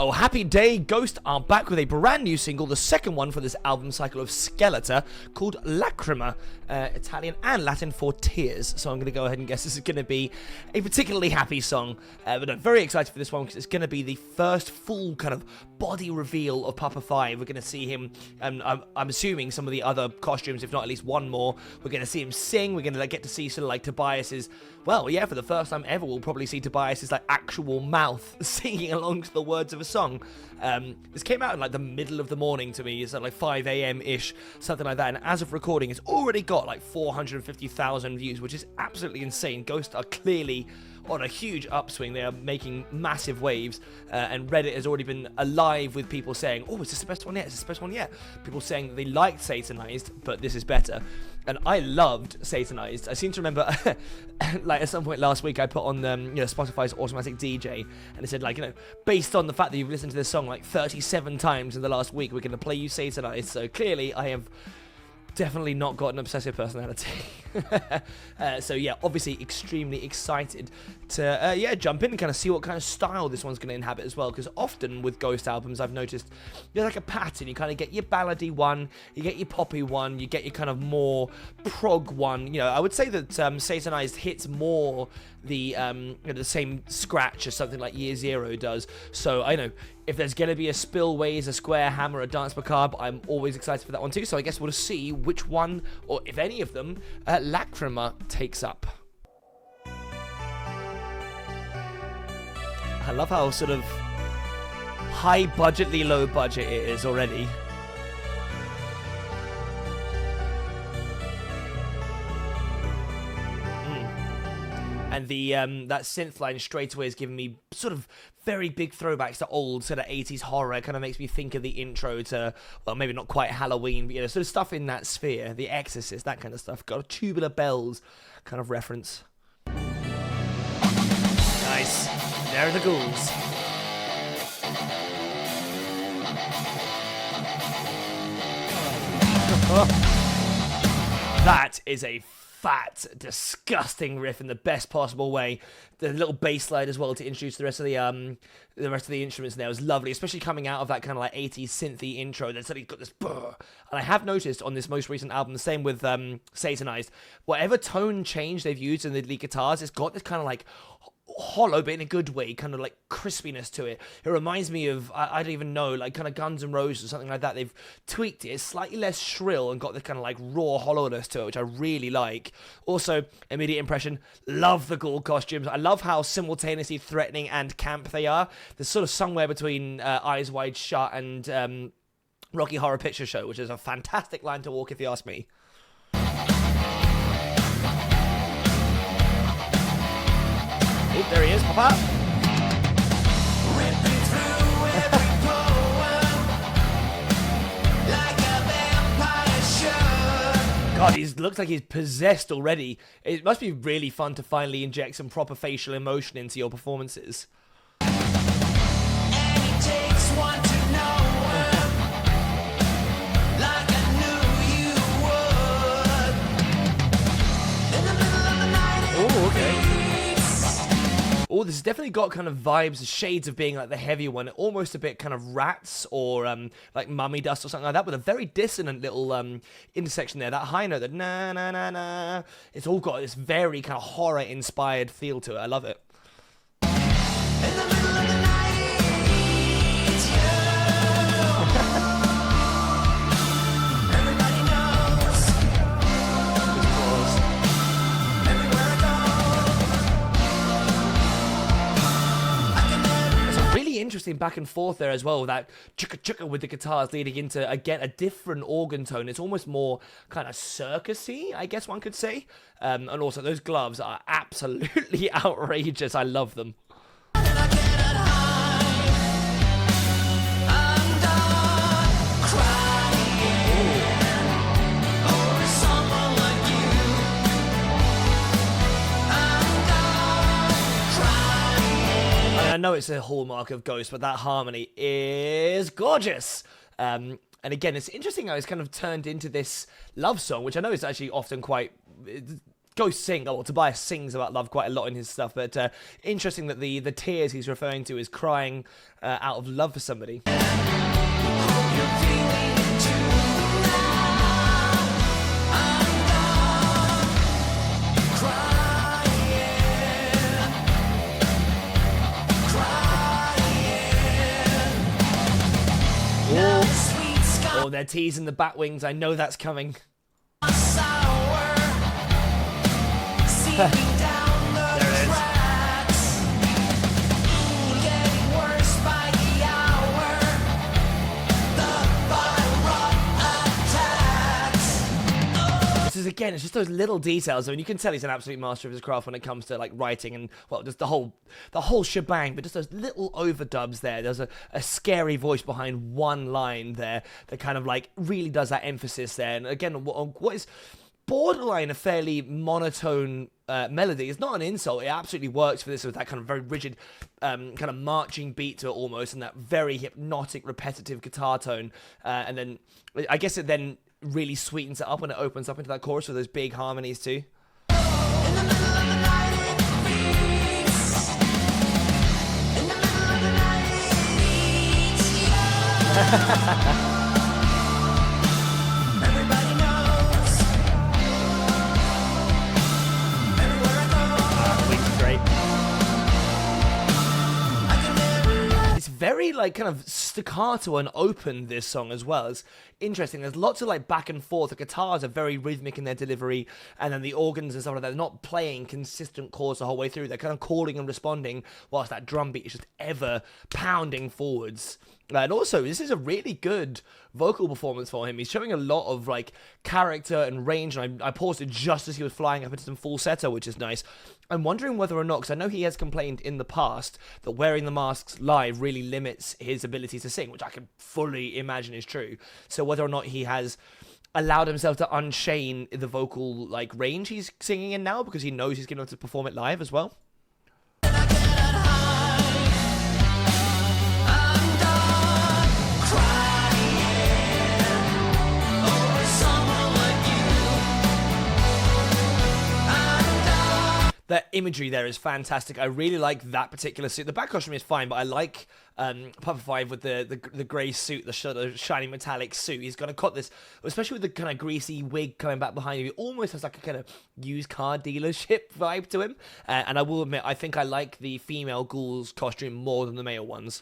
Oh, happy day! Ghost are back with a brand new single, the second one for this album cycle of Skeletor, called Lachryma, Italian and Latin for tears. So I'm going to go ahead and guess this is going to be a particularly happy song, but I'm very excited for this one because it's going to be the first full kind of body reveal of Papa 5. We're going to see him, I'm assuming some of the other costumes, if not at least one more. We're going to see him sing. We're going to get to see sort of like Tobias's, well, yeah, for the first time ever, we'll probably see Tobias's like actual mouth singing along to the words of a song. This came out in like the middle of the morning to me. It's at like 5 a.m.-ish, something like that. And as of recording, it's already got like 450,000 views, which is absolutely insane. Ghost are clearly on a huge upswing. They are making massive waves, and Reddit has already been alive with people saying, oh, is this the best one yet? Is this the best one yet? People saying that they liked Satanized, but this is better. And I loved Satanized. I seem to remember, like at some point last week, I put on Spotify's automatic DJ, and it said, like, based on the fact that you've listened to this song like 37 times in the last week, we're going to play you Satanized. So clearly, I have definitely not got an obsessive personality. So yeah, obviously extremely excited to jump in and kind of see what kind of style this one's going to inhabit as well, because often with Ghost albums I've noticed there's like a pattern. You kind of get your ballady one, you get your poppy one, you get your kind of more prog one. I would say that Satanized hits more the the same scratch as something like Year Zero does. So I know if there's going to be a Spillways, a Square Hammer, a Dance Macabre, I'm always excited for that one too. So I guess we'll see which one, or if any of them, Lachryma takes up. I love how sort of high budgetly low budget it is already. And the that synth line straight away is giving me sort of very big throwbacks to old sort of 80s horror. It kind of makes me think of the intro to, well, maybe not quite Halloween, but sort of stuff in that sphere. The Exorcist, that kind of stuff. Got a Tubular Bells kind of reference. Nice. There are the ghouls. That is a fat, disgusting riff in the best possible way. The little bass line as well to introduce the rest of the instruments in there was lovely, especially coming out of that kind of like 80s synthy intro. Then suddenly got this brr. And I have noticed on this most recent album, the same with Satanized, whatever tone change they've used in the lead guitars, it's got this kind of like hollow, but in a good way, kind of like crispiness to it. It reminds me of, I don't even know, like kind of Guns N' Roses or something like that. They've tweaked it. It's slightly less shrill and got this kind of like raw hollowness to it, which I really like. Also, immediate impression, love the ghoul costumes. I love how simultaneously threatening and camp they are. They're sort of somewhere between Eyes Wide Shut and Rocky Horror Picture Show, which is a fantastic line to walk if you ask me. Oh, there he is, Papa. Ripping through every poem like a vampire should. God, he looks like he's possessed already. It must be really fun to finally inject some proper facial emotion into your performances. And it takes one to know him, like I knew you would. In the middle of the night. Oh, okay. Oh, this has definitely got kind of vibes, shades of being like the heavier one, almost a bit kind of Rats or like Mummy Dust or something like that, with a very dissonant little intersection there. That high note, that na na na na, it's all got this very kind of horror-inspired feel to it. I love it. In the middle of the night, everybody knows. Everywhere I go. Really interesting back and forth there as well, that chugga chugga with the guitars leading into, again, a different organ tone. It's almost more kind of circusy, I guess one could say. And also those gloves are absolutely outrageous. I love them. I know it's a hallmark of Ghost, but that harmony is gorgeous. And again, it's interesting how it's kind of turned into this love song, which I know is actually often quite go sing. Oh, well, Tobias sings about love quite a lot in his stuff, but interesting that the tears he's referring to is crying out of love for somebody. Oh, they're teasing the bat wings. I know that's coming. There it is. This is, again, it's just those little details. I mean, you can tell he's an absolute master of his craft when it comes to like writing and, well, just the whole shebang. But just those little overdubs there. There's a scary voice behind one line there that kind of like really does that emphasis there. And again, what is borderline a fairly monotone melody. It's not an insult. It absolutely works for this with that kind of very rigid kind of marching beat to it almost, and that very hypnotic, repetitive guitar tone. And then I guess it then really sweetens it up when it opens up into that chorus with those big harmonies too. Very like kind of staccato and open, this song as well. It's interesting. There's lots of like back and forth. The guitars are very rhythmic in their delivery, and then the organs and stuff like that, they're not playing consistent chords the whole way through. They're kind of calling and responding, whilst that drum beat is just ever pounding forwards. And also, this is a really good vocal performance for him. He's showing a lot of like character and range, and I paused it just as he was flying up into some falsetto, which is nice. I'm wondering whether or not, because I know he has complained in the past that wearing the masks live really limits his ability to sing, which I can fully imagine is true. So whether or not he has allowed himself to unchain the vocal like range he's singing in now, because he knows he's going to have to perform it live as well. The imagery there is fantastic. I really like that particular suit. The back costume is fine, but I like Puffer 5 with the grey suit, the shiny metallic suit. He's got this, especially with the kind of greasy wig coming back behind him. He almost has like a kind of used car dealership vibe to him. And I will admit, I think I like the female ghouls costume more than the male ones.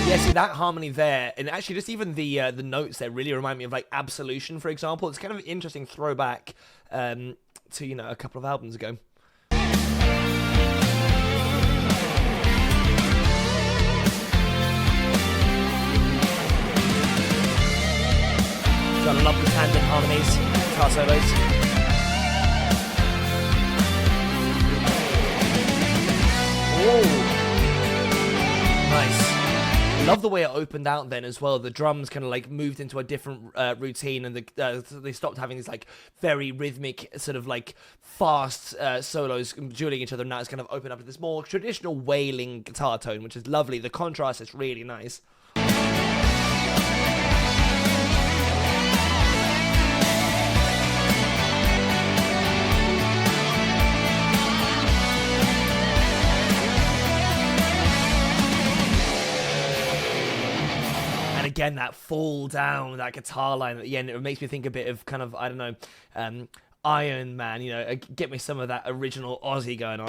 Yeah, see that harmony there, and actually just even the notes there really remind me of like Absolution, for example. It's kind of an interesting throwback to, you know, a couple of albums ago. Gotta love the tandem harmonies, guitar solos. Oh, nice. Love the way it opened out then as well. The drums kind of like moved into a different routine, and they stopped having these like very rhythmic sort of like fast solos dueling each other. Now it's kind of opened up to this more traditional wailing guitar tone, which is lovely. The contrast is really nice. Again, that fall down, that guitar line at the end, it makes me think a bit of kind of, I don't know, Iron Man, you know, get me some of that original Ozzy going on.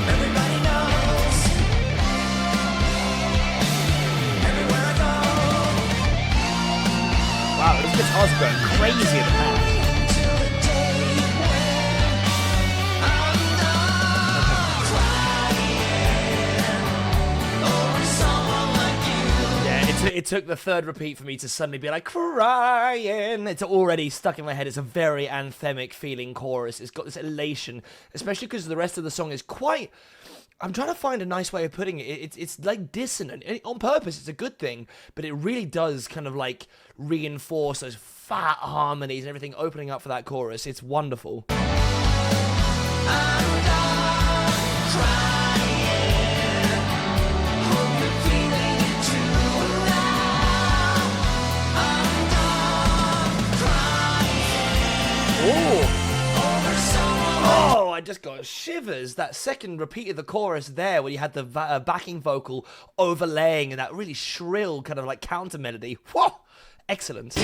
Everybody knows. Everywhere I go. Wow, this guitar's going crazy at the back. it took the third repeat for me to suddenly be like, crying. It's already stuck in my head. It's a very anthemic feeling chorus. It's got this elation, especially because the rest of the song is quite... I'm trying to find a nice way of putting it. It's like dissonant. On purpose, it's a good thing, but it really does kind of like reinforce those fat harmonies and everything opening up for that chorus. It's wonderful. Oh, I just got shivers. That second repeat of the chorus there, where you had the backing vocal overlaying and that really shrill kind of like counter melody. Whoa, excellent.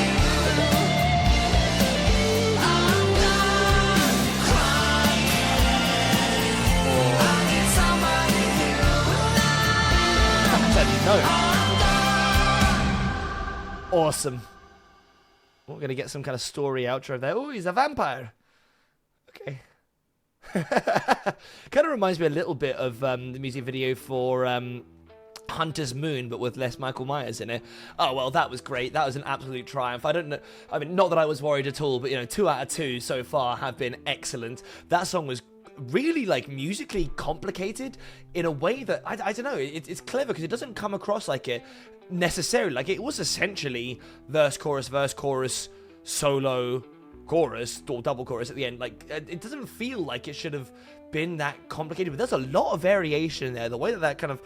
Awesome. We're going to get some kind of story outro there. Oh, he's a vampire. Okay. Kind of reminds me a little bit of the music video for Hunter's Moon, but with less Michael Myers in it. Oh, well, that was great. That was an absolute triumph. I don't know. I mean, not that I was worried at all, but, 2 out of 2 so far have been excellent. That song was really like musically complicated in a way that I don't know, it's clever because it doesn't come across like it necessarily. Like, it was essentially verse chorus solo chorus or double chorus at the end. Like, it doesn't feel like it should have been that complicated, but there's a lot of variation there. The way that kind of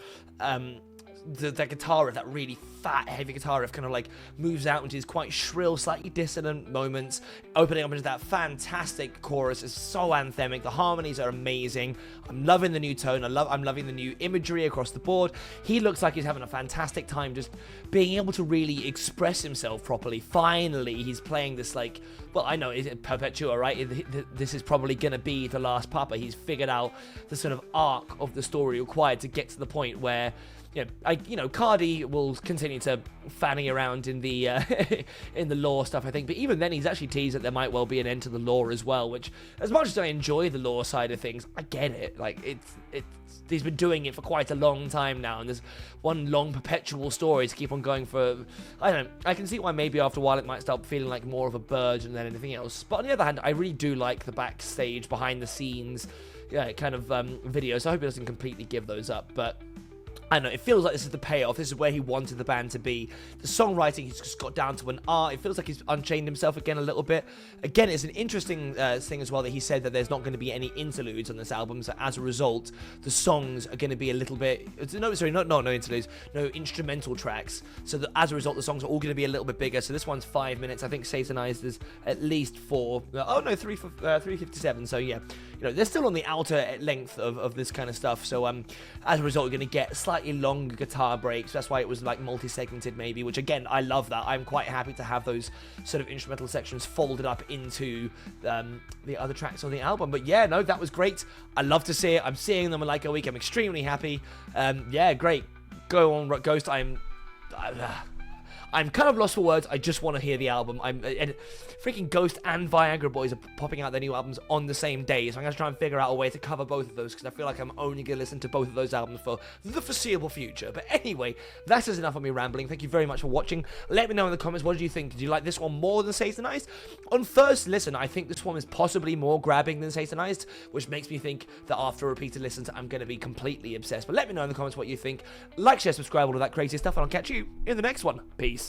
that guitar riff, that really fat, heavy guitar riff kind of like moves out into these quite shrill, slightly dissonant moments, opening up into that fantastic chorus. Is so anthemic. The harmonies are amazing. I'm loving the new tone. I'm loving the new imagery across the board. He looks like he's having a fantastic time just being able to really express himself properly. Finally, he's playing this like, well, I know, is it Perpetua, right? This is probably going to be the last Papa. He's figured out the sort of arc of the story required to get to the point where Cardi will continue to fanning around in the in the lore stuff, I think. But even then, he's actually teased that there might well be an end to the lore as well. Which, as much as I enjoy the lore side of things, I get it. Like, he's been doing it for quite a long time now, and there's one long perpetual story to keep on going for. I don't know. I can see why maybe after a while it might start feeling like more of a burden than anything else. But on the other hand, I really do like the backstage, behind the scenes, kind of videos. So I hope it doesn't completely give those up, but I don't know, it feels like this is the payoff. This is where he wanted the band to be. The songwriting, he's just got down to an art. It feels like he's unchained himself again a little bit. Again, it's an interesting thing as well that he said that there's not going to be any interludes on this album. So as a result, the songs are going to be a little bit... No interludes. No instrumental tracks. So that as a result, the songs are all going to be a little bit bigger. So this one's 5 minutes. I think Satanized is at least 4. 3:57. So yeah, they're still on the outer length of this kind of stuff. So as a result, you're going to get slightly longer guitar breaks. That's why it was like multi-segmented maybe, which again, I love that. I'm quite happy to have those sort of instrumental sections folded up into the other tracks on the album. But yeah, no, that was great. I love to see it. I'm seeing them in like a week. I'm extremely happy. Yeah, great. Go on, Ghost. I'm kind of lost for words. I just want to hear the album. And freaking Ghost and Viagra Boys are popping out their new albums on the same day, so I'm going to try and figure out a way to cover both of those, because I feel like I'm only going to listen to both of those albums for the foreseeable future. But anyway, that is enough of me rambling. Thank you very much for watching. Let me know in the comments, what did you think? Did you like this one more than Satanized? On first listen, I think this one is possibly more grabbing than Satanized, which makes me think that after repeated listens, I'm going to be completely obsessed. But let me know in the comments what you think. Like, share, subscribe, all of that crazy stuff, and I'll catch you in the next one. Peace.